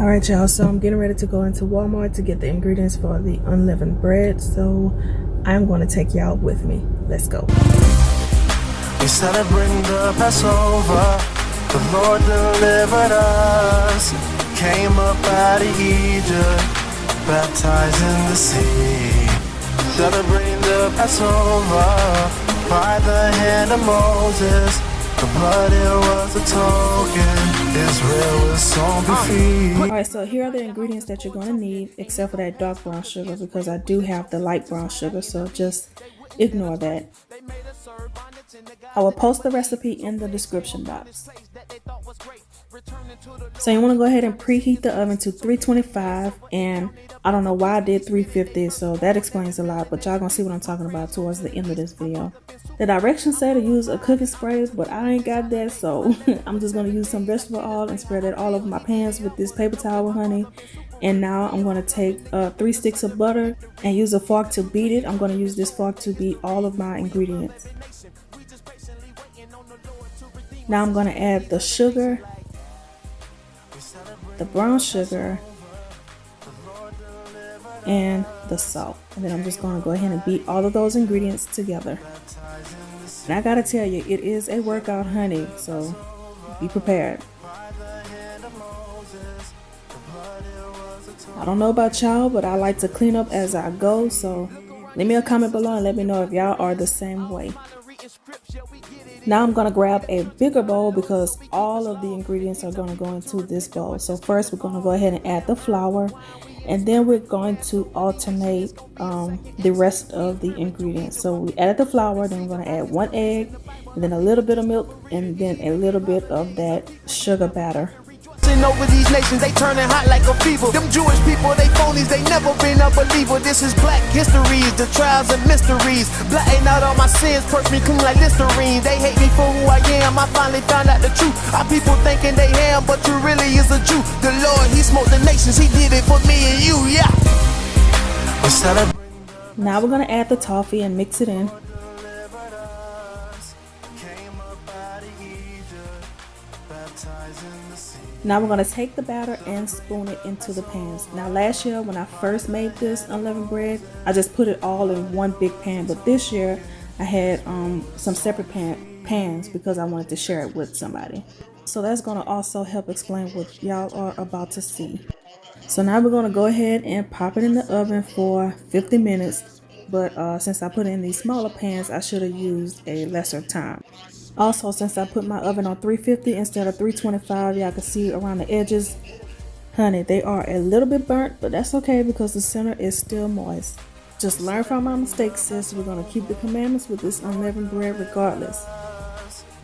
Alright y'all, so I'm getting ready to go into Walmart to get the ingredients for the unleavened bread, so I'm going to take y'all with me. Let's go. We celebrate the Passover, the Lord delivered us, came up out of Egypt, baptized in the sea. Celebrating the Passover, by the hand of Moses, the blood it was a token, Israel was sown be free. Alright, so here are the ingredients that you're going to need, except for that dark brown sugar, because I do have the light brown sugar, so just ignore that. I will post the recipe in the description box. So you want to go ahead and preheat the oven to 325, and I don't know why I did 350, so that explains a lot, but y'all gonna see what I'm talking about towards the end of this video. The directions say to use a cooking spray, but I ain't got that, so I'm just gonna use some vegetable oil and spread it all over my pans with this paper towel, honey. And now I'm gonna take 3 sticks of butter and use a fork to beat it. I'm gonna use this fork to beat all of my ingredients. Now I'm gonna add the sugar, the brown sugar, and the salt, and then I'm just going to go ahead and beat all of those ingredients together. And I gotta tell you, it is a workout, honey, so be prepared. I don't know about y'all, but I like to clean up as I go, so leave me a comment below and let me know if y'all are the same way. Now I'm going to grab a bigger bowl because all of the ingredients are going to go into this bowl. So first we're going to go ahead and add the flour, and then we're going to alternate the rest of the ingredients. So we added the flour, then we're going to add 1 egg, and then a little bit of milk, and then a little bit of that sugar batter. Over these nations, they turning hot like a fever. Them Jewish people, they phonies, they never been a believer. This is black histories, the trials and mysteries. Blotting out all my sins, perch me clean like Listerine. They hate me for who I am, I finally found out the truth. Our people thinking they ham, but you really is a Jew. The Lord, he smote the nations, he did it for me and you, yeah. Now we're gonna add the toffee and mix it in. Now we're going to take the batter and spoon it into the pans. Now last year when I first made this unleavened bread, I just put it all in one big pan, but this year I had some separate pans because I wanted to share it with somebody. So that's going to also help explain what y'all are about to see. So now we're going to go ahead and pop it in the oven for 50 minutes, but since I put it in these smaller pans, I should have used a lesser time. Also, since I put my oven on 350 instead of 325, y'all can see around the edges, honey, they are a little bit burnt, but that's okay because the center is still moist. Just learn from my mistakes, sis. We're going to keep the commandments with this unleavened bread regardless.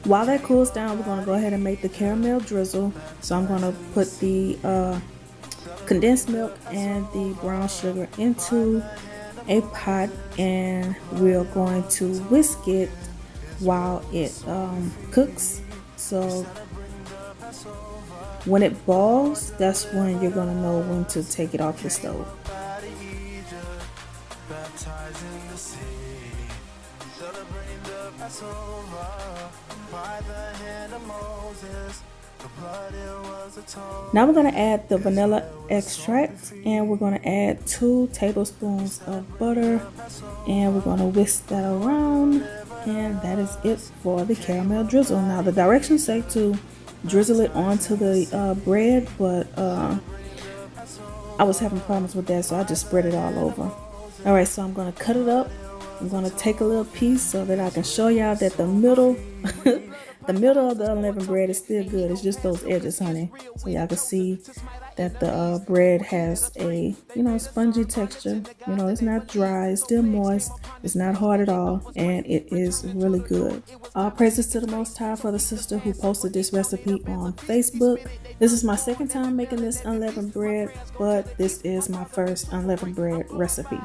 While that cools down, we're going to go ahead and make the caramel drizzle. So I'm going to put the condensed milk and the brown sugar into a pot, and we're going to whisk it while it cooks. So when it boils, that's when you're gonna know when to take it off the stove. Now we're going to add the vanilla extract, and we're going to add 2 tablespoons of butter, and we're going to whisk that around, and that is it for the caramel drizzle. Now the directions say to drizzle it onto the bread, but I was having problems with that, so I just spread it all over. Alright, so I'm going to cut it up. I'm going to take a little piece so that I can show y'all that the middle the middle of the unleavened bread is still good. It's just those edges, honey. So y'all can see that the bread has a, spongy texture. It's not dry, it's still moist, it's not hard at all, and it is really good. All praises to the Most High for the sister who posted this recipe on Facebook. This is my second time making this unleavened bread, but this is my first unleavened bread recipe.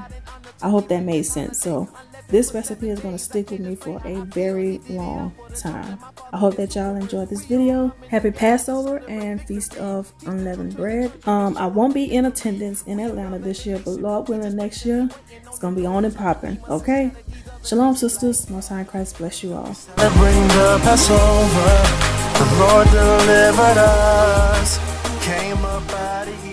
I hope that made sense. So this recipe is going to stick with me for a very long time. I hope that y'all enjoyed this video. Happy Passover and Feast of Unleavened Bread. I won't be in attendance in Atlanta this year, but Lord willing, next year it's going to be on and popping. Okay? Shalom, sisters. Most High in Christ bless you all. Bring the Passover. The Lord delivered us. came up out of